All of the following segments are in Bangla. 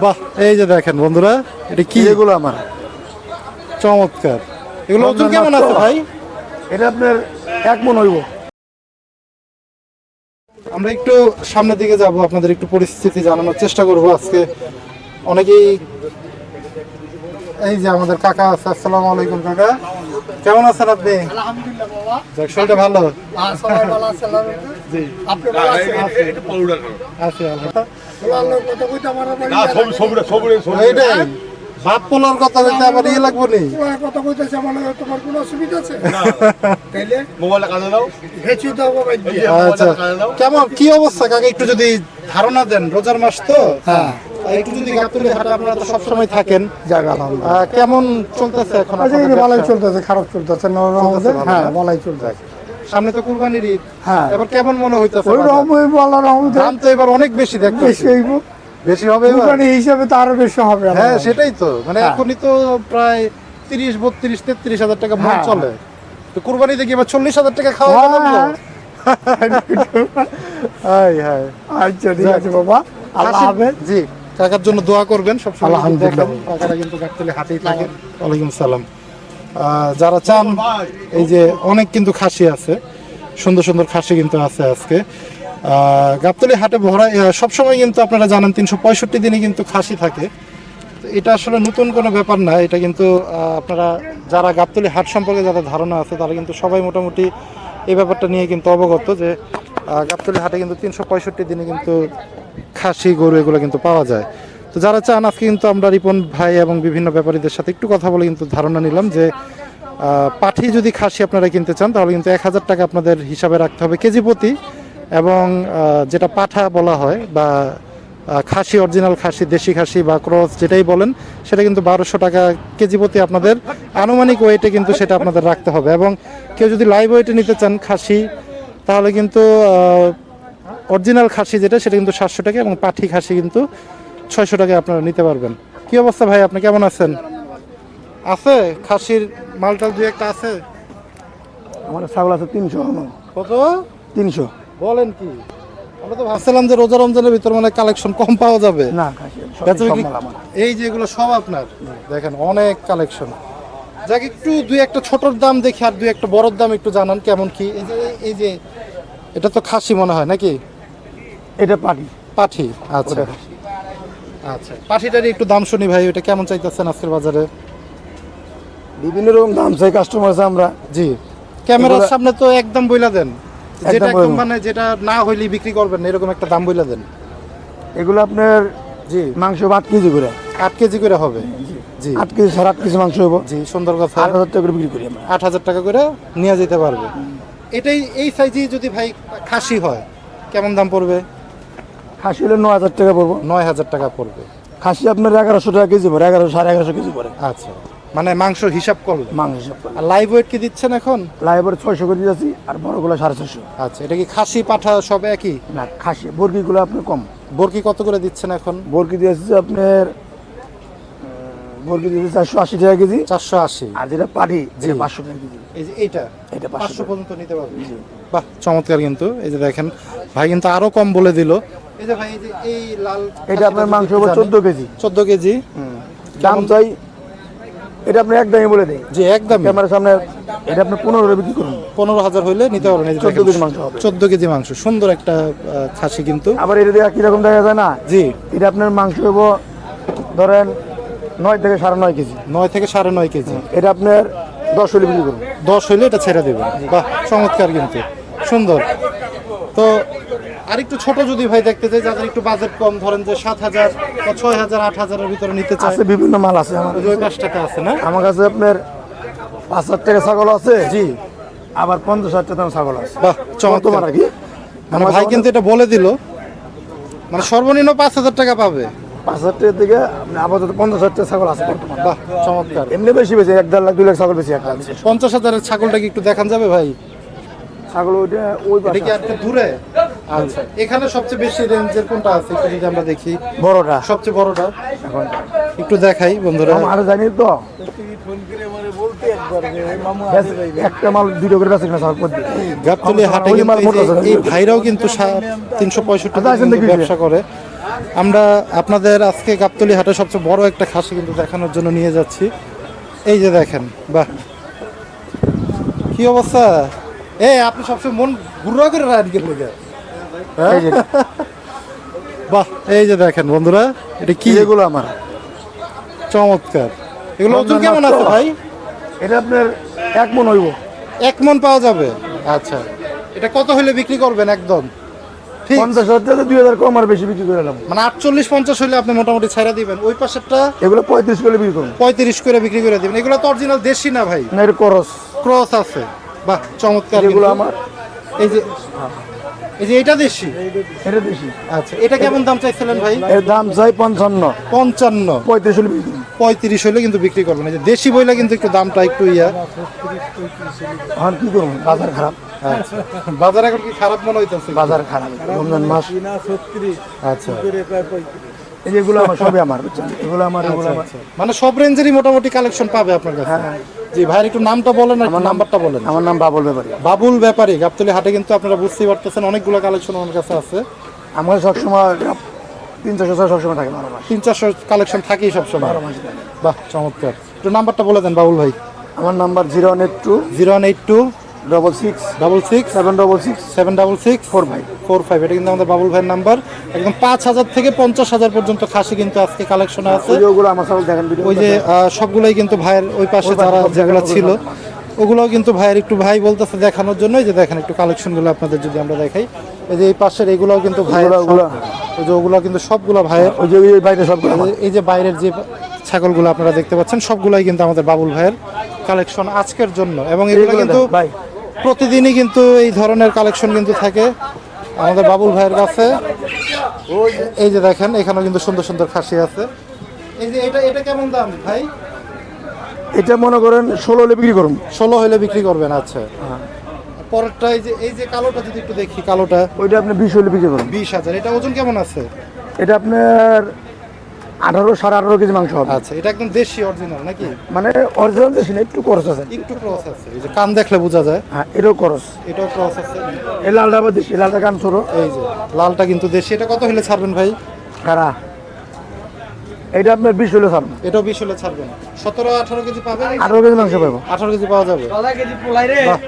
বাহ, এই যে দেখেন বন্ধুরা, এটা কি? এগুলো আমার চমৎকার। এগুলো ওজন কেমন আছে ভাই? এটা আপনার 1 মণ হইব। আমরা একটু সামনের দিকে যাব, আপনাদের একটু পরিস্থিতি জানানোর চেষ্টা করব আজকে। অনেকেই, এই যে আমাদের কাকা আছে। আসসালামু আলাইকুম কাকা, কেমন আছেন আপনি? আলহামদুলিল্লাহ বাবা। যাক, শরীরটা ভালো? সবাই ভালো আছে আল্লাহর রহমতে। জি, আপনি ভালো আছেন? আছি আলহামদুলিল্লাহ। আল্লাহর কথা কইতে আমার বাড়ি এইটাই বাপ পোলার কথা বলতে আবার ইয়ে লাগবো নি? কথা কইতেছে আমার লগে তোমার কোনো অসুবিধা আছে? তাইলে মোবাইলটা কাজে দাও। হেচু দাও বাবা দিয়ে। আচ্ছা, কেমন কি অবস্থা কাকা, একটু যদি ধারণা দেন। রোজার মাস তো, হ্যাঁ, একটু যদি গাবতলী হাটে আপনারা তো সবসময় থাকেন, জায়গা আলহামদুলিল্লাহ। কেমন চলতেছে এখন আচ্ছা, আপনাদের এই ভালোই ব্যবসা? চলতেছে, খারাপ চলতেছে না চলতেছে ভালো, হ্যাঁ, না? ভালোই চলতেছে। সামনে তো কুরবানির ঈদ, হ্যাঁ। এবার কেমন মনে হইতেছে? ওই রকম হইব আল্লাহর রহমতে। দাম তো এবার অনেক বেশি দেখতেছি। বেশি হইব, বেশি হবে এবার? কুরবানি হিসাবে তো আরো বেশি হবে। হ্যাঁ, সেটাই তো, মানে হ্যাঁ। এখনই তো প্রায় 30, 32, 33 হাজার টাকা মন হ্যাঁ। চলে। তো কুরবানিতে কি এবার 40 হাজার টাকা খাওয়া হ্যাঁ, যাবে না? High high. আচ্ছা ঠিক আছে বাবা, আল্লাহ হাফেজ। জি, কাকার জন্য দোয়া করবেন সবসময়। আলহামদুলিল্লাহ। দেখেন, কাকারা কিন্তু গাবতলী হাটেই থাকে। ওয়ালাইকুম সালাম। যারা চান, এই যে অনেক কিন্তু খাসি আছে, সুন্দর সুন্দর খাসি কিন্তু আছে আজকে। গাবতলী হাটে ভরা সবসময় কিন্তু আপনারা জানেন 365 দিনই কিন্তু খাসি থাকে। তো এটা আসলে নতুন কোনো ব্যাপার না, এটা কিন্তু আপনারা যারা গাবতলী হাট সম্পর্কে যাদের ধারণা আছে তারা কিন্তু সবাই মোটামুটি এই ব্যাপারটা নিয়ে কিন্তু অবগত যে গাবতলী হাটে কিন্তু 365 দিনে কিন্তু খাসি গরু এগুলো কিন্তু পাওয়া যায়। তো যারা চান, আজকে কিন্তু আমরা রিপন ভাই এবং বিভিন্ন ব্যাপারীদের সাথে একটু কথা বলে কিন্তু ধারণা নিলাম যে পাঠি যদি খাসি আপনারা কিনতে চান তাহলে কিন্তু 1000 টাকা আপনাদের হিসাবে রাখতে হবে কেজি প্রতি, এবং যেটা পাঠা বলা হয় বা খাসি, অরিজিনাল খাসি, দেশি খাসি বা ক্রস যেটাই বলেন, সেটা কিন্তু 1200 টাকা কেজি প্রতি আপনাদের আনুমানিক ওয়েটে কিন্তু সেটা আপনাদের রাখতে হবে। এবং কেউ যদি লাইভ ওয়েটে নিতে চান খাসি, তাহলে কিন্তু অরিজিনাল খাসি যেটা সেটা কিন্তু 700 টাকা, এবং পাঠি খাসি কিন্তু 600 টাকায় আপনারা নিতে পারবেন। কি অবস্থা ভাই, আপনি কেমন আছেন? আছে খাসির মালটাল দুই একটা আছে? আমার ছাগল আছে 300। কত? 300। বলেন কি? আমরা তো ভাবছিলাম যে রোজা রমজানের ভিতর মানে কালেকশন কম পাওয়া যাবে। না, খাসি বেচা সব বিক্রি- মাল আমার। এই যে এগুলো সব আপনার, দেখেন অনেক কালেকশন। যাক, একটু দুই একটা ছোটর দাম দেখি আর দুই একটা বড়র দাম একটু জানান কেমন কি। এই যে এটা তো খাসি মনে হয় নাকি? এটা পাটি। পাঠি, আচ্ছা ওটা খাসি। আচ্ছা, পাঠিটারই একটু দাম শুনি ভাই, ওটা কেমন চাইতেছেন আজকের বাজারে? বিভিন্ন রকম দাম চাই কাস্টমার আছে আমরা। জি, ক্যামেরার এগুলা- সামনে তো একদম বইলা দেন, যেটা একদম একদম বলবো। মানে যেটা না হইলেই বিক্রি করবেন না, এরকম একটা দাম বইলা দেন। এগুলো আপনার জি, মাংস 8 কেজি করে। 8 কেজি করে হবে। জি 8 কেজি, 8.5 কেজি মাংস হইব। জি, সুন্দর কথা। 8,000 টাকা করে বিক্রি করি আমরা। 8000 টাকা করে নিয়ে যেতে পারবে। এটাই এই সাইজে যদি ভাই খাসি হয় কেমন দাম পড়বে? খাসি হলে 9,000 টাকা পড়বো। 9000 টাকা পড়বে। খাসি আপনার 1100 টাকা কেজি পড়ে, 1100, 1150 কেজি পড়ে আচ্ছা, মানে মাংস হিসাব করলে। মাংস হিসাব করে। আর লাইভ ওয়েট কি দিচ্ছেন এখন? লাইভার 600 করে দিয়েছি, আর বড়গুলো 650। আচ্ছা, এটা কি খাসি পাঠা সব একই? না, খাসি বর্গিগুলো আপনার কম। বরকি কত করে দিচ্ছেন এখন? বর্গি দিয়েছি আপনার বর্গি দিয়েছি 480 টাকা কেজি। 480। আর যেটা পাটি জি। 500 টাকা কেজি। এই যে এইটা এটা 500 পর্যন্ত নিতে পারবে। বাহ, চমৎকার কিন্তু। এই যে দেখেন ভাই কিন্তু আরো কম বলে দিল। এই যে ভাই, এই যে এই লাল এটা আপনার মাংস হবে 14 কেজি। 14 কেজি। দাম চাই এটা আপনি একদমই বলে দেই। জি, একদম ক্যামেরার সামনে এটা আপনি 15 বিক্রি করুন। 15,000 হইলে নিতে পারবেন। এই যে 14 দেখেন, কেজি মাংস হবে। 14 কেজি মাংস, সুন্দর একটা খাসি কিন্তু। আবার এটা দিয়ে কিরকম দেখা যায় না, জি, এটা আপনার মাংস হবো ধরেন 9 থেকে 9.5 কেজি। 9 থেকে 9.5 কেজি। এটা আপনার 10 হলে বিক্রি করুন। 10 হইলে এটা ছেড়ে দেবেন। বাহ, চমৎকার কিন্তু, সুন্দর। তো আরেকটু ছোট যদি ভাই দেখতে চাই, যাদের একটু বাজেট কম, ধরেন যে 7,000 বা 6,000, 8,000 এর ভিতরে নিতে চায়, আছে বিভিন্ন মাল আছে আমার ওই 5 টাকা আছে না? আমার কাছে আপনার 5,000 টাকা ছাগল আছে। জি, আবার 50,000 টাকা দাম ছাগল আছে। বাহ, চমৎকার। বর্তমান আর কি মানে ভাই কিন্তু এটা বলে দিল, মানে সর্বনিম্ন 5,000 টাকা পাবে। 5,000 টাকা থেকে আপনি আপাতত 50,000 টাকা ছাগল আছে বর্তমান। বাহ, চমৎকার। এমনি বেশি বেশি 1.5 লাখ 2 লাখ ছাগল বেশি একটা 50,000 এর ছাগলটা কি একটু দেখান যাবে ভাই? ছাগল ওইটা ওই এটা পাশে কি আর একটু দূরে? আচ্ছা, এখানে সবচেয়ে বেশি রেঞ্জের কোনটা আছে একটু যদি আমরা দেখি। বড়টা সবচেয়ে বড়টা একটু দেখাই বন্ধুরা। আর জানি তো একটা মাল 2 করে বেচে কিনা ছাগল প্রতি। গাবতলী হাটে ওই কিন্তু মাল মোটা আছে। এই ভাইরাও কিন্তু 365 আচ্ছা, আসেন দেখি। ব্যবসা করে। আমরা আপনাদের আজকে গাবতলী হাটে সবচেয়ে বড় একটা খাসি কিন্তু দেখানোর জন্য নিয়ে যাচ্ছি। এই যে দেখেন, বাহ কি অবস্থা! আপনি সবসময় মন ঘুরা করে রাখেন গেলে, এই যে বাহ এই যে দেখেন বন্ধুরা, এটা কি এগুলো আমার, চমৎকার! এগুলো ওজন রমজান কেমন মাস আছে তো। ভাই? এটা আপনার 1 মণ হইব। 1 মণ পাওয়া যাবে? আচ্ছা, এটা কত হলে বিক্রি করবেন একদম ঠিক? 50,000 থেকে 2,000 কম আর বেশি বিক্রি করে এলাম। মানে 48-50 হলে আপনি মোটামুটি ছাইড়া দিবেন। ওই পাশেরটা এগুলো 35 করে বিক্রি করুন। 35 করে বিক্রি করে দিবেন। এগুলো তো অরিজিনাল দেশি না ভাই, না, এটা করস। ক্রস আছে। বাহ চমৎকার! যেগুলো কিন্তু। আমার, এই যে এটা দেশি। এটা বেশি। আচ্ছা, এটা কেমন দাম চাইছিলেন ভাই? এর দাম চাই 55, 55। 35 হলে বিক্রি করুন। 35 হলে কিন্তু বিক্রি করবেন। এই যে দেশি বইলা কিন্তু একটু দামটা একটু এখন কি করুন, বাজার খারাপ। আচ্ছা, বাজার এখন কি খারাপ মনে হইতেছে? বাজার খারাপ, রমজান মাস। আচ্ছা এই যেগুলো আমার সবই আমার, বুঝছেন? এগুলো আমার, এগুলো আমার। মানে সব রেঞ্জেরই মোটামুটি কালেকশন পাবে আপনার কাছে। হ্যাঁ। জি ভাইয়ের একটু নামটা বলেন আর একটু নাম্বারটা বলেন। আমার নাম বাবুল ব্যাপারী। বাবুল ব্যাপারী, গাবতলী হাটে কিন্তু আপনারা বুঝতেই পারতেছেন অনেকগুলো কালেকশন আমার কাছে আছে। আমার সবসময় 300 সবসময় থাকে, 12 মাস। 300-400 কালেকশন থাকেই সবসময়। 12 মাস থাকে। বাহ চমৎকার! একটু নাম্বারটা বলে দেন বাবুল ভাই। আমার নাম্বার 0182 082 66 66 766 766 45। 45। এটা কিন্তু আমাদের বাবুল ভাইয়ের নাম্বার। একদম 5,000 থেকে 50,000 পর্যন্ত খাসি কিন্তু আজকে কালেকশনে আছে। ওগুলো আমার সব দেখেন ভিডিও। ওই যে সবগুলাই কিন্তু ভাইয়ের ওই পাশে ওই পাশে যারা সব যেগুলো দেখানো, ছিল ওগুলো ওগুলোও কিন্তু ভাইয়ের একটু ভাই বলতেছে দেখানোর জন্য। এই যে দেখেন একটু কালেকশনগুলো আপনাদের যদি আমরা দেখাই, এই যে এই পাশের এগুলোও কিন্তু ভাইয়ের, ওগুলো ওই যে ওগুলো কিন্তু সবগুলো ভাইয়ের। ওই যে ওই বাইরে সবগুলো আমার। এই যে বাইরের যে ছাগলগুলো আপনারা দেখতে পাচ্ছেন সবগুলাই কিন্তু আমাদের বাবুল ভাইয়ের কালেকশন আজকের জন্য। এবং এগুলো এগুলো কিন্তু দেন, ভাই। প্রতিদিনই কিন্তু এই ধরনের কালেকশন কিন্তু থাকে আমাদের বাবুল ভাইয়ের কাছে। এই যে দেখেন এখানেও কিন্তু সুন্দর সুন্দর খাসি আছে। এই যে এটা কেমন দাম ভাই? এটা মনে করেন 16 হলে বিক্রি করুন। 16 হলে বিক্রি করবেন। আচ্ছা, পরেরটা এই যে কালোটা যদি একটু দেখি, কালোটা ওইটা আপনি 20 হলে বিক্রি করুন। 20,000। এটা ওজন কেমন আছে? এটা আপনার 18 18.5 কেজি মাংস হবে। আচ্ছা, এটা একদম দেশি অরিজিনাল নাকি? মানে অরিজিনাল দেশি না, একটু খরচ আছে। একটু ক্রস আছে, এই যে কান দেখলে বোঝা যায়। হ্যাঁ, এটাও খরচ। এটাও ক্রস আছে। এই লালটা আবার দেশি, এই লালটা কান ছোট। এই যে লালটা কিন্তু দেশি। এটা কত হলে ছাড়বেন ভাই? খারা এটা আপনার 20 হলে ছাড়ুন। এটাও 20 হলে ছাড়বেন। 17-18 কেজি পাবেন। 18 কেজি মাংস পাবো। 18 কেজি পাওয়া যাবে। বাহ,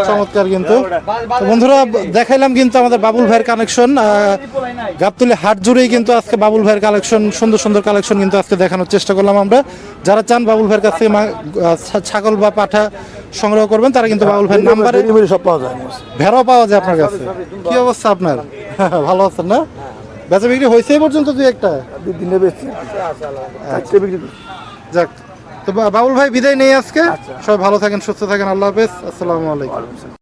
চমৎকার! কিন্তু তো বন্ধুরা দেখাইলাম কিন্তু আমাদের বাবুল ভাইয়ের কালেকশন। গাবতলী হাট জুড়েই কিন্তু আজকে বাবুল ভাইয়ের কালেকশন, সুন্দর সুন্দর কালেকশন কিন্তু আজকে দেখানোর চেষ্টা করলাম আমরা। যারা চান বাবুল ভাইয়ের কাছ থেকে ছাগল বা পাঠা সংগ্রহ করবেন তারা কিন্তু বাবুল ভাইয়ের নাম্বারে, ডেলিভারি সব পাওয়া যায়। ভেড়াও পাওয়া যায় আপনার কাছে। কি অবস্থা আপনার? ভালো আছেন না? বেচা বিক্রি হয়েছে এই পর্যন্ত 2-1টা? 2 দিনে বেশি। আচ্ছা, বিক্রি করুন। যাক, তো বাবুল ভাই বিদায় নেই আজকে। সবাই ভালো থাকেন, সুস্থ থাকেন। আল্লাহ হাফেজ। আসসালামু আলাইকুম।